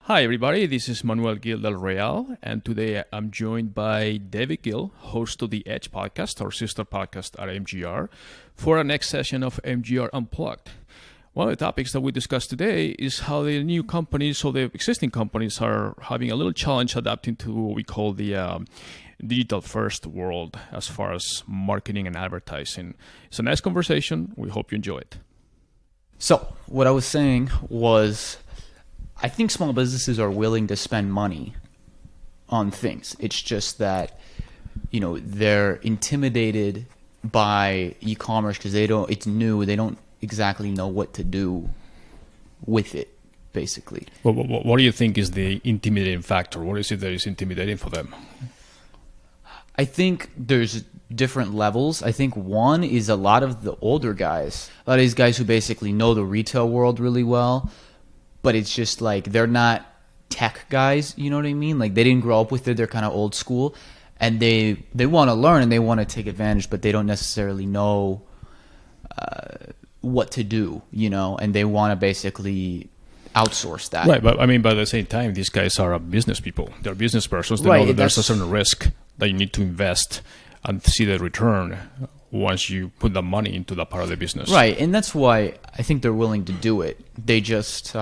Hi, everybody. This is Manuel Gil del Real, and today I'm joined by David Gill, host of the Edge podcast, our sister podcast at MGR, for our next session of MGR Unplugged. One of the topics that we discussed today is how the new companies or the existing companies are having a little challenge adapting to what we call the digital first world as far as marketing and advertising. It's a nice conversation. We hope you enjoy it. So what I was saying was, I think small businesses are willing to spend money on things. It's just that, they're intimidated by e-commerce because it's new. They don't exactly know what to do with it, basically. Well, what do you think is the intimidating factor? What is it that is intimidating for them? I think there's different levels. I think one is a lot of the older guys, a lot of these guys who basically know the retail world really well, but it's just like they're not tech guys, you know what I mean? Like they didn't grow up with it. They're kind of old school, and they want to learn and they want to take advantage, but they don't necessarily know what to do, and they want to basically outsource that. Right, but by the same time, these guys are business people. They're business persons. They know that there's a certain risk that you need to invest and see the return once you put the money into that part of the business. Right, and that's why I think they're willing to do it. They just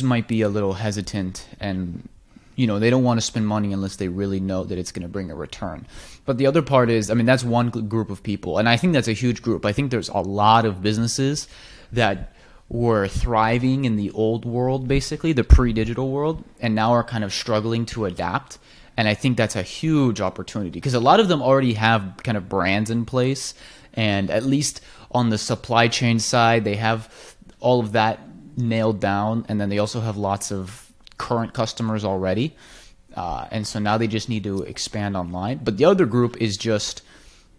might be a little hesitant, and they don't want to spend money unless they really know that it's going to bring a return. But the other part is, that's one group of people, and I think that's a huge group. I think there's a lot of businesses that were thriving in the old world, basically the pre-digital world, and now are kind of struggling to adapt. And I think that's a huge opportunity because a lot of them already have kind of brands in place, and at least on the supply chain side, they have all of that nailed down, and then they also have lots of current customers already. And so now they just need to expand online. But the other group is just,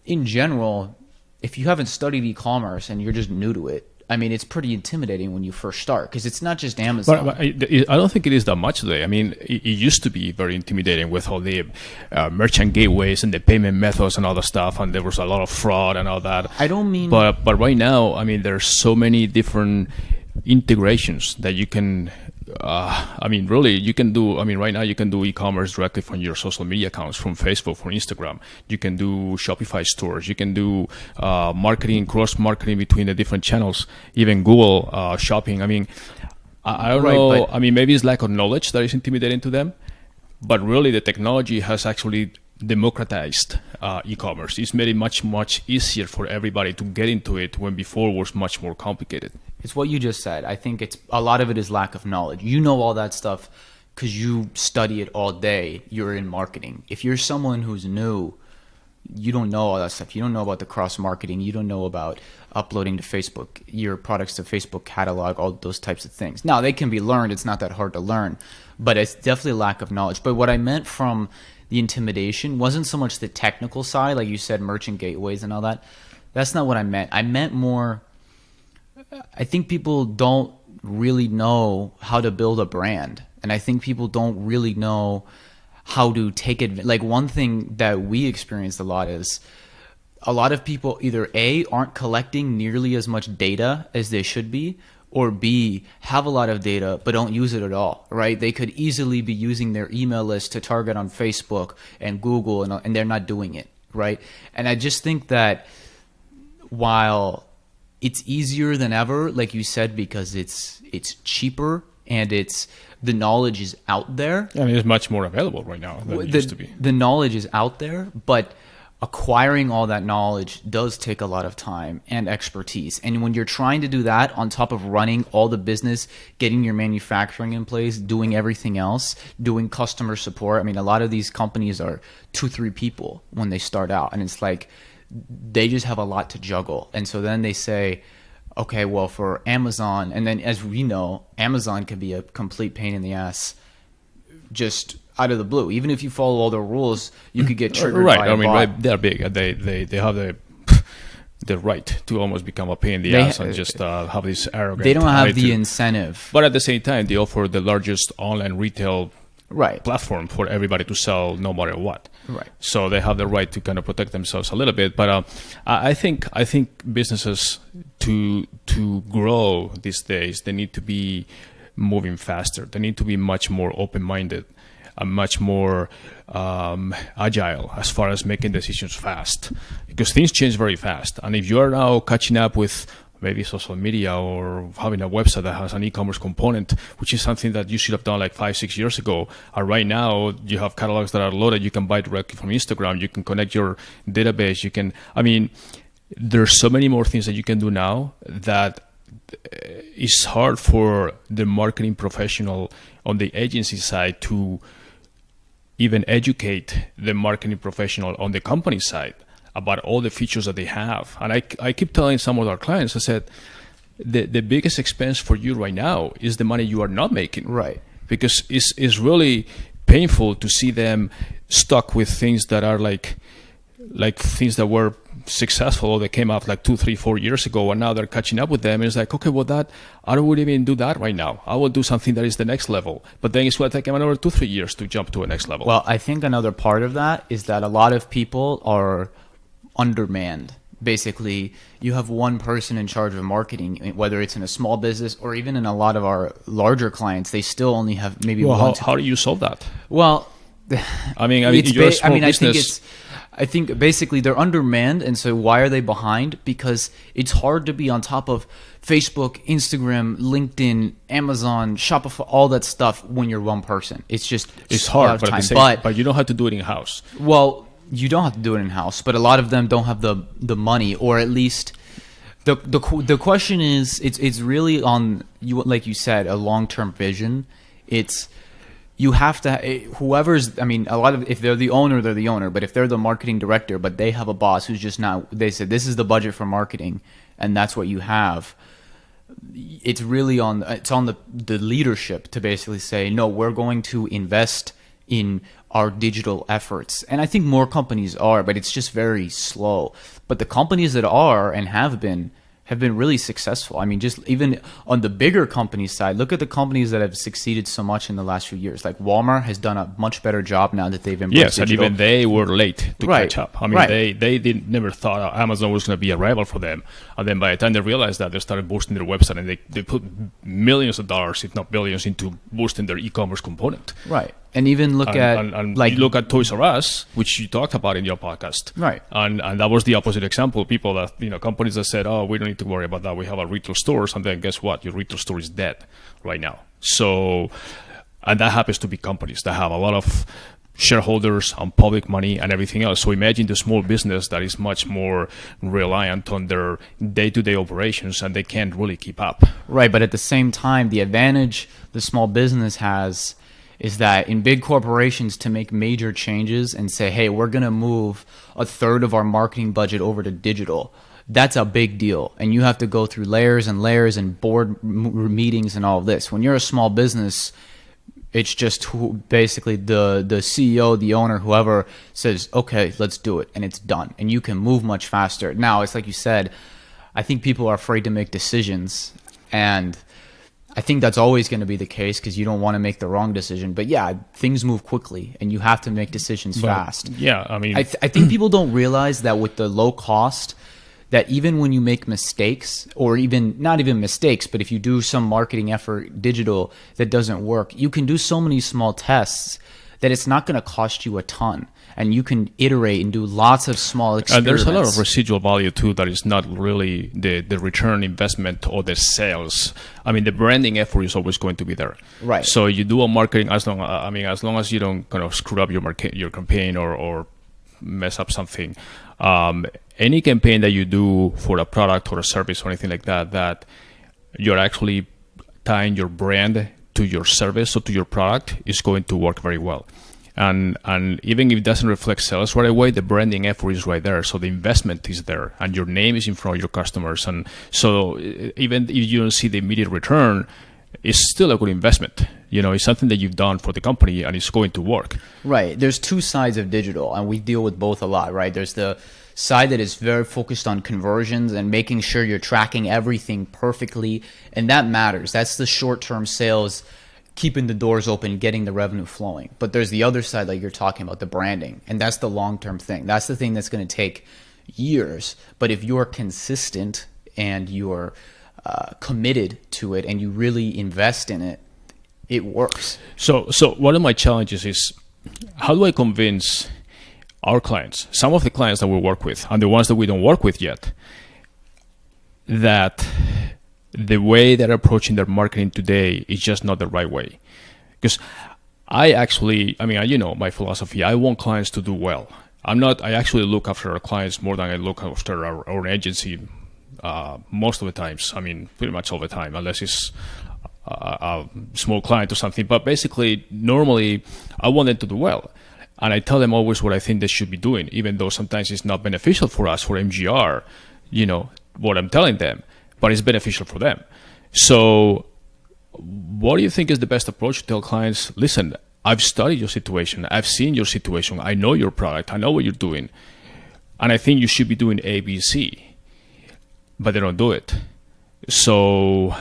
in general, if you haven't studied e-commerce and you're just new to it, it's pretty intimidating when you first start because it's not just Amazon. But I don't think it is that much today. It used to be very intimidating with all the merchant gateways and the payment methods and all the stuff, and there was a lot of fraud and all that. I don't mean... But right now, there's so many different integrations that you can... really, you can do, right now you can do e-commerce directly from your social media accounts, from Facebook, from Instagram. You can do Shopify stores. You can do cross-marketing between the different channels, even Google shopping. I don't know. Maybe it's lack of knowledge that is intimidating to them. But really, the technology has actually democratized e-commerce. It's made it much, much easier for everybody to get into it when before it was much more complicated. It's what you just said. I think a lot of it is lack of knowledge. You know all that stuff because you study it all day. You're in marketing. If you're someone who's new, you don't know all that stuff. You don't know about the cross-marketing. You don't know about uploading to Facebook, your products to Facebook catalog, all those types of things. Now, they can be learned. It's not that hard to learn, but it's definitely a lack of knowledge. But what I meant from the intimidation wasn't so much the technical side, like you said, merchant gateways and all that. That's not what I meant. I meant more... I think people don't really know how to build a brand, and I think people don't really know how to take it. Like one thing that we experienced a lot is a lot of people either A, aren't collecting nearly as much data as they should be, or B, have a lot of data but don't use it at all, right? They could easily be using their email list to target on Facebook and Google, and they're not doing it, right? And I just think that while it's easier than ever, like you said, because it's cheaper and the knowledge is out there. It's much more available right now than it used to be. The knowledge is out there, but acquiring all that knowledge does take a lot of time and expertise. And when you're trying to do that on top of running all the business, getting your manufacturing in place, doing everything else, doing customer support. A lot of these companies are 2-3 people when they start out, and it's like they just have a lot to juggle. And so then they say, okay, well, for Amazon, and then as we know, Amazon can be a complete pain in the ass just out of the blue. Even if you follow all the rules, you could get triggered by a bot. Right, they're big. They have the right to almost become a pain in the ass and just have this arrogant... They don't have the incentive. But at the same time, they offer the largest online retail platform for everybody to sell no matter what. Right. So they have the right to kind of protect themselves a little bit. But I think businesses to grow these days, they need to be moving faster. They need to be much more open-minded and much more agile as far as making decisions fast, because things change very fast. And if you are now catching up with maybe social media or having a website that has an e-commerce component, which is something that you should have done like 5-6 years ago. And right now you have catalogs that are loaded. You can buy directly from Instagram. You can connect your database. There's so many more things that you can do now that it's hard for the marketing professional on the agency side to even educate the marketing professional on the company side about all the features that they have. And I keep telling some of our clients, I said, the biggest expense for you right now is the money you are not making. Right. Because it's really painful to see them stuck with things that are like things that were successful or they came out like 2, 3, 4 years ago, and now they're catching up with them. And it's like, okay, well, I don't even do that right now. I will do something that is the next level. But then it's going to take them another 2, 3 years to jump to a next level. Well, I think another part of that is that a lot of people are undermanned. Basically, you have one person in charge of marketing, whether it's in a small business or even in a lot of our larger clients, they still only have maybe one. How do you solve that? Well, you're a small business. I think basically they're undermanned, and so why are they behind? Because it's hard to be on top of Facebook, Instagram, LinkedIn, Amazon, Shopify, all that stuff when you're one person. It's hard, but you don't have to do it in-house. Well, you don't have to do it in-house, but a lot of them don't have the money, or at least the question is, it's really on you, like you said, a long-term vision. You have to, if they're the owner, they're the owner. But if they're the marketing director, but they have a boss who's just not, they said, this is the budget for marketing, and that's what you have. It's really on the leadership to basically say, no, we're going to invest in our digital efforts. And I think more companies are, but it's just very slow. But the companies that are and have been really successful. I mean, just even on the bigger company side, look at the companies that have succeeded so much in the last few years. Like Walmart has done a much better job now that they've embraced digital. And even they were late to catch up. They never thought Amazon was going to be a rival for them. And then by the time they realized that, they started boosting their website, and they put millions of dollars, if not billions, into boosting their e-commerce component. Right. And even look look at Toys R Us, which you talked about in your podcast. Right. And that was the opposite example. People that, companies that said, oh, we don't need to worry about that. We have our retail stores. And then guess what? Your retail store is dead right now. So, and that happens to be companies that have a lot of shareholders and public money and everything else. So imagine the small business that is much more reliant on their day-to-day operations, and they can't really keep up. Right. But at the same time, the advantage the small business has is that in big corporations, to make major changes and say, hey, we're going to move a third of our marketing budget over to digital, that's a big deal. And you have to go through layers and layers and board meetings and all of this. When you're a small business, it's just basically the CEO, the owner, whoever says, okay, let's do it. And it's done. And you can move much faster. Now, it's like you said, I think people are afraid to make decisions. And I think that's always going to be the case because you don't want to make the wrong decision. But yeah, things move quickly and you have to make decisions fast. Yeah, I mean, I think people don't realize that with the low cost, that even when you make mistakes, or even not even mistakes, but if you do some marketing effort digital that doesn't work, you can do so many small tests that it's not going to cost you a ton. And you can iterate and do lots of small experiments. And there's a lot of residual value too that is not really the return investment or the sales. I mean, the branding effort is always going to be there. Right. So you do a marketing as long as you don't kind of screw up your campaign or mess up something. Any campaign that you do for a product or a service or anything like that, that you're actually tying your brand to your service or to your product, is going to work very well. And even if it doesn't reflect sales right away, the branding effort is right there. So the investment is there and your name is in front of your customers. And so even if you don't see the immediate return, it's still a good investment. It's something that you've done for the company and it's going to work. Right. There's two sides of digital, and we deal with both a lot, right? There's the side that is very focused on conversions and making sure you're tracking everything perfectly. And that matters. That's the short-term sales, keeping the doors open, getting the revenue flowing. But there's the other side, like you're talking about, the branding. And that's the long-term thing. That's the thing that's going to take years. But if you're consistent and you're committed to it and you really invest in it, it works. So one of my challenges is, how do I convince our clients, some of the clients that we work with and the ones that we don't work with yet, that the way they're approaching their marketing today is just not the right way? Because I mean, you know, my philosophy, I want clients to do well. I actually look after our clients more than I look after our own agency most of the times. I mean, pretty much all the time, unless it's a small client or something. But basically, normally, I want them to do well. And I tell them always what I think they should be doing, even though sometimes it's not beneficial for us, for MGR, you know, what I'm telling them, but it's beneficial for them. So what do you think is the best approach to tell clients, listen, I've studied your situation, I've seen your situation, I know your product, I know what you're doing, and I think you should be doing A, B, C, but they don't do it. So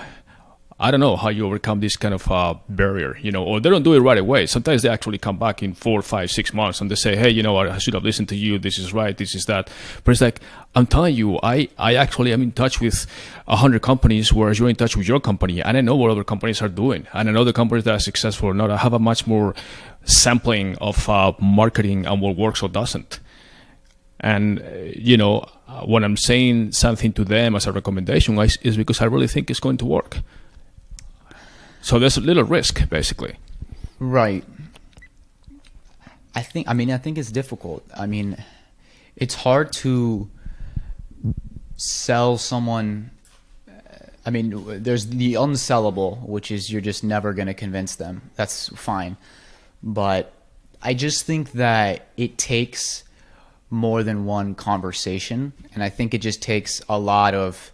I don't know how you overcome this kind of barrier, you know, or they don't do it right away. Sometimes they actually come back in 4, 5, 6 months and they say, hey, you know what, I should have listened to you. This is right. This is that. But it's like, I'm telling you, I actually am in touch with 100 companies, whereas you're in touch with your company. And I know what other companies are doing. And I know the companies that are successful or not. I have a much more sampling of marketing and what works or doesn't. And, you know, when I'm saying something to them as a recommendation is because I really think it's going to work. So there's a little risk, basically. Right. I think it's difficult. I mean, it's hard to sell someone. I mean, there's the unsellable, which is you're just never going to convince them. That's fine. But I just think that it takes more than one conversation. And I think it just takes a lot of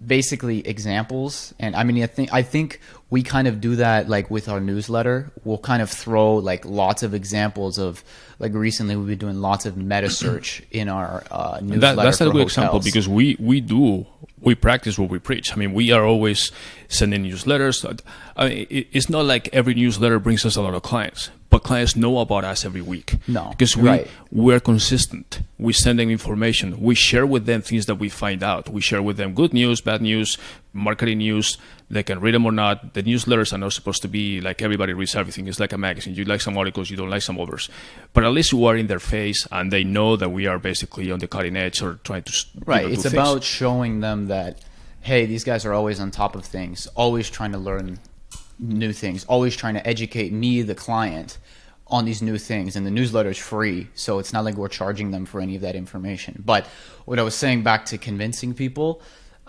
basically examples. And I mean, I think we kind of do that like with our newsletter. We'll kind of throw like lots of examples of, like, recently we've been doing lots of meta search in our newsletter. That's a good hotels. example, because we practice what we preach. I mean, we are always sending newsletters. I mean, it's not like every newsletter brings us a lot of clients, but clients know about us every week. No, because we're consistent. We send them information. We share with them things that we find out. We share with them good news, bad news, marketing news. They can read them or not. The newsletters are not supposed to be like everybody reads everything. It's like a magazine. You like some articles, you don't like some others. But at least you are in their face and they know that we are basically on the cutting edge or trying to It's about showing them that, hey, these guys are always on top of things, always trying to learn new things, always trying to educate me, the client, on these new things. And the newsletter is free, so it's not like we're charging them for any of that information. But what I was saying, back to convincing people,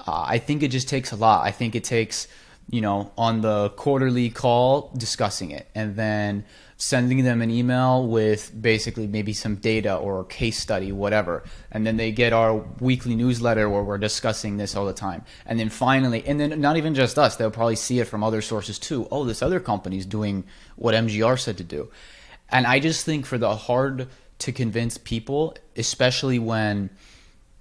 I think it just takes a lot. I think it takes, you know, on the quarterly call, discussing it, and then sending them an email with basically maybe some data or a case study, whatever. And then they get our weekly newsletter where we're discussing this all the time. And then finally, and then not even just us, they'll probably see it from other sources too. Oh, this other company's doing what MGR said to do. And I just think for the hard to convince people, especially when,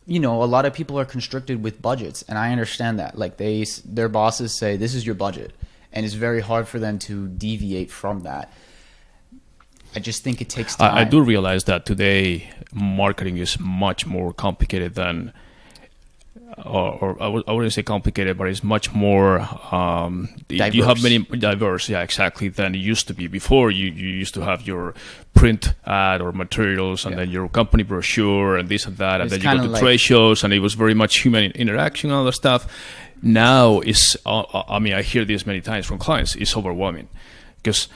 you know, a lot of people are constricted with budgets, and I understand that. Like, their bosses say, this is your budget, and it's very hard for them to deviate from that. I just think it takes time. I do realize that today marketing is much more complicated than, or I wouldn't say complicated, but it's much more diverse. You have many diverse, yeah, exactly, than it used to be. Before, you used to have your print ad or materials, and then your company brochure and this and that, and then you go to trade shows, and it was very much human interaction and all that stuff. Now it's, I mean, I hear this many times from clients, it's overwhelming, because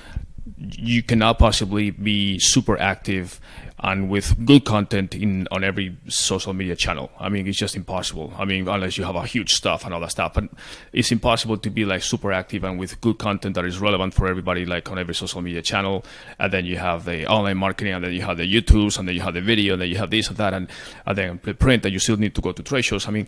you cannot possibly be super active and with good content on every social media channel. I mean, it's just impossible. I mean, unless you have a huge stuff and all that stuff. But it's impossible to be like super active and with good content that is relevant for everybody, like on every social media channel. And then you have the online marketing, and then you have the YouTubes, and then you have the video, and then you have this and that, and then the print, that you still need to go to trade shows. I mean,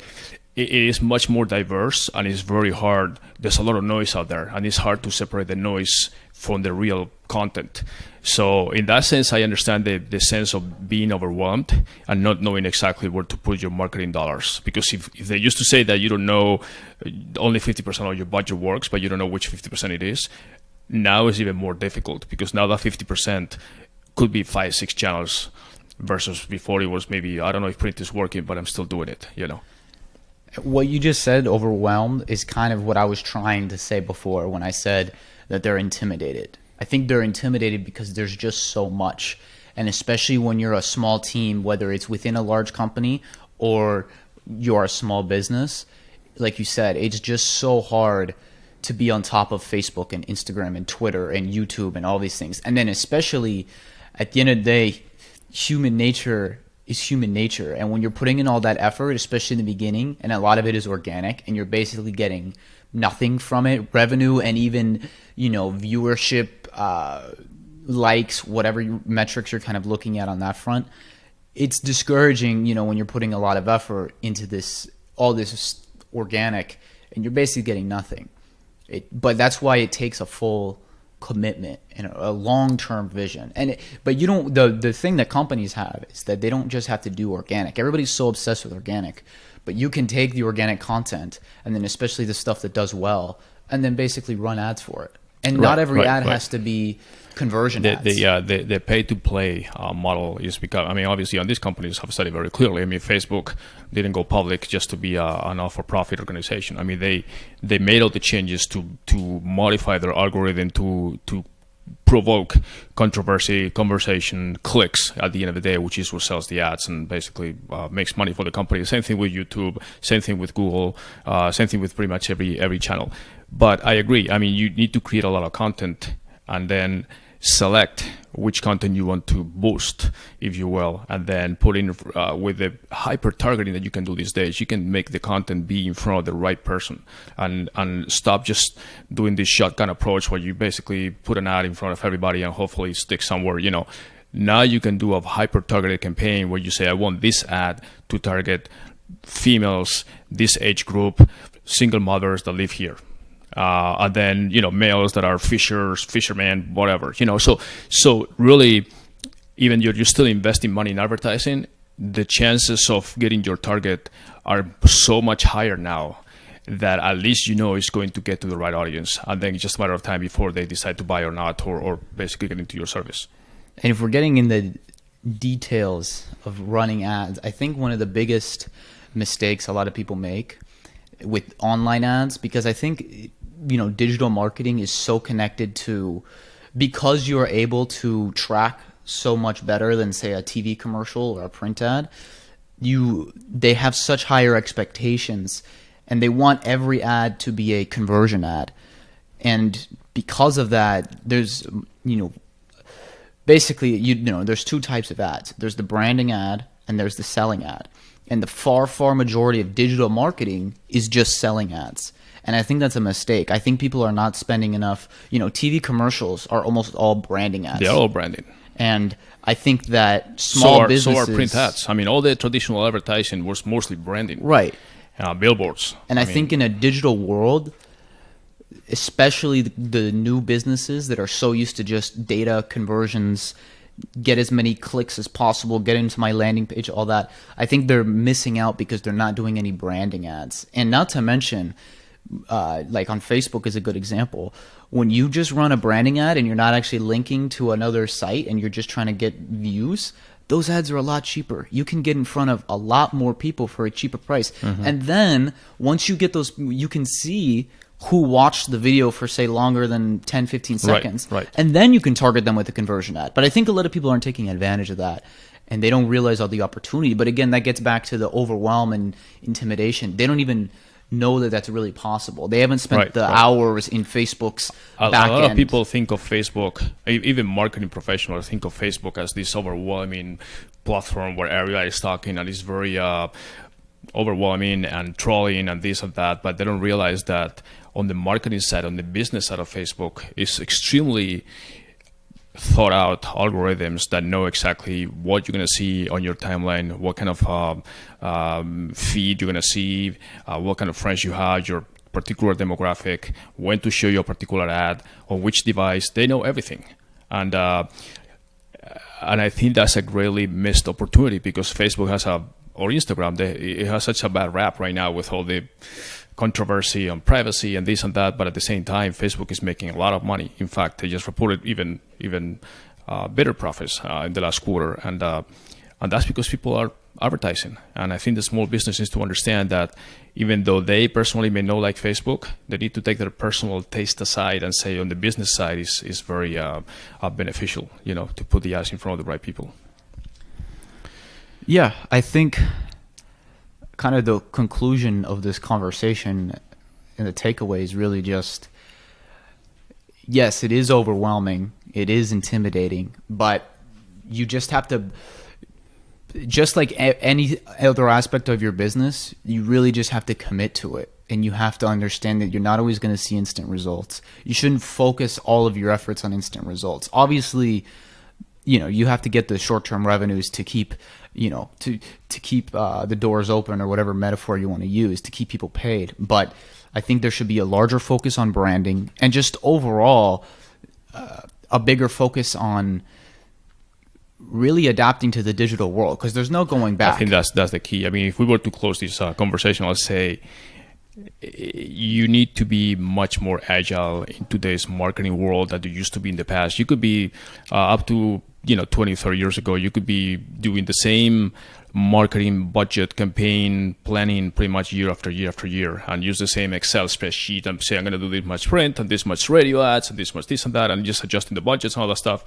it is much more diverse, and it's very hard. There's a lot of noise out there, and it's hard to separate the noise from the real content. So in that sense, I understand the sense of being overwhelmed and not knowing exactly where to put your marketing dollars. Because if they used to say that you don't know, only 50% of your budget works, but you don't know which 50% it is, now it's even more difficult, because now that 50% could be 5, 6 channels versus before it was maybe, I don't know if print is working, but I'm still doing it, you know. What you just said, overwhelmed, is kind of what I was trying to say before when I said that they're intimidated. I think they're intimidated because there's just so much. And especially when you're a small team, whether it's within a large company or you're a small business, like you said, it's just so hard to be on top of Facebook and Instagram and Twitter and YouTube and all these things. And then especially at the end of the day, human nature is human nature. And when you're putting in all that effort, especially in the beginning, and a lot of it is organic, and you're basically getting nothing from it, revenue and even, viewership, likes, whatever metrics you're kind of looking at on that front, it's discouraging, when you're putting a lot of effort into all this organic, and you're basically getting nothing. But that's why it takes a full commitment and a long-term vision. But you don't. The thing that companies have is that they don't just have to do organic. Everybody's so obsessed with organic, but you can take the organic content and then especially the stuff that does well, and then basically run ads for it. And not every ad has to be conversion ads. The pay-to-play model is because, obviously, on these companies have said it very clearly. Facebook didn't go public just to be a not-for-profit organization. They made all the changes to modify their algorithm to provoke controversy, conversation, clicks at the end of the day, which is what sells the ads and basically makes money for the company. Same thing with YouTube, same thing with Google, same thing with pretty much every channel. But I agree. You need to create a lot of content and then select which content you want to boost, if you will, and then put in with the hyper targeting that you can do these days. You can make the content be in front of the right person and stop just doing this shotgun approach where you basically put an ad in front of everybody and hopefully stick somewhere. Now you can do a hyper targeted campaign where you say, I want this ad to target females, this age group, single mothers that live here. And then, males that are fishermen, whatever, so really, even you're still investing money in advertising, the chances of getting your target are so much higher now that at least it's going to get to the right audience. And then it's just a matter of time before they decide to buy or not, or basically get into your service. And if we're getting in the details of running ads, I think one of the biggest mistakes a lot of people make with online ads, because I think digital marketing is so connected to, because you're able to track so much better than say a TV commercial or a print ad, they have such higher expectations and they want every ad to be a conversion ad. And because of that, there's basically there's two types of ads. There's the branding ad and there's the selling ad. And the far majority of digital marketing is just selling ads. And I think that's a mistake. I think people are not spending enough. TV commercials are almost all branding ads. They're all branding. And I think that small businesses... So are print ads. All the traditional advertising was mostly branding. Right. Billboards. And I think in a digital world, especially the new businesses that are so used to just data conversions, get as many clicks as possible, get into my landing page, all that, I think they're missing out because they're not doing any branding ads. And not to mention... like on Facebook is a good example. When you just run a branding ad and you're not actually linking to another site and you're just trying to get views, those ads are a lot cheaper. You can get in front of a lot more people for a cheaper price. Mm-hmm. And then once you get those, you can see who watched the video for, say, longer than 10, 15 seconds. Right. And then you can target them with a conversion ad. But I think a lot of people aren't taking advantage of that. And they don't realize all the opportunity. But again, that gets back to the overwhelm and intimidation. They don't even know that that's really possible. They haven't spent hours in Facebook's back end. A lot of people think of Facebook, even marketing professionals think of Facebook as this overwhelming platform where everybody is talking and it's very overwhelming and trolling and this and that, but they don't realize that on the marketing side, on the business side of Facebook, is extremely thought out algorithms that know exactly what you're going to see on your timeline, what kind of feed you're going to see, what kind of friends you have, your particular demographic, when to show you a particular ad, on which device. They know everything. And I think that's a greatly missed opportunity because Facebook or Instagram, it has such a bad rap right now with all the controversy on privacy and this and that, but at the same time, Facebook is making a lot of money. In fact, they just reported even better profits in the last quarter, and that's because people are advertising. And I think the small business needs to understand that even though they personally may not like Facebook, they need to take their personal taste aside and say on the business side is very beneficial, to put the ads in front of the right people. Yeah, I think kind of the conclusion of this conversation and the takeaway is really just, yes, it is overwhelming, it is intimidating, but you just have to, just like any other aspect of your business, you really just have to commit to it. And you have to understand that you're not always going to see instant results. You shouldn't focus all of your efforts on instant results. Obviously, you have to get the short-term revenues to keep, to keep the doors open, or whatever metaphor you want to use, to keep people paid. But I think there should be a larger focus on branding and just overall a bigger focus on really adapting to the digital world, because there's no going back. I think that's the key. I mean, if we were to close this conversation, I'll say you need to be much more agile in today's marketing world than you used to be in the past. You could be up to 20, 30 years ago, you could be doing the same marketing budget campaign planning pretty much year after year after year, and use the same Excel spreadsheet and say, I'm going to do this much print and this much radio ads and this much this and that, and just adjusting the budgets and all that stuff.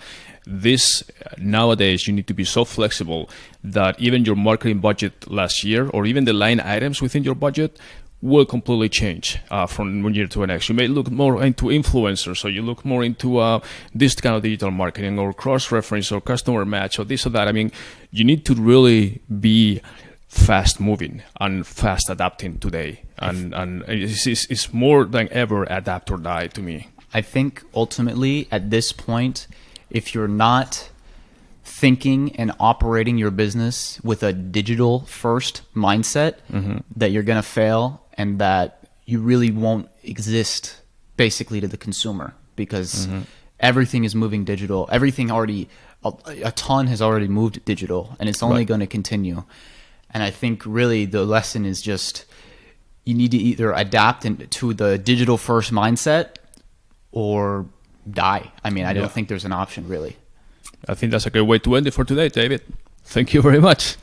Nowadays, you need to be so flexible that even your marketing budget last year, or even the line items within your budget, will completely change from one year to the next. You may look more into influencers, or you look more into this kind of digital marketing, or cross-reference, or customer match, or this or that. I mean, you need to really be fast-moving and fast adapting today. And it's more than ever adapt or die to me. I think ultimately at this point, if you're not thinking and operating your business with a digital first mindset, that you're going to fail, and that you really won't exist basically to the consumer, because everything is moving digital. Everything already, a ton has already moved digital, and it's only going to continue. And I think really the lesson is just, you need to either adapt to the digital first mindset or die. I mean, I don't think there's an option really. I think that's a great way to end it for today, David. Thank you very much.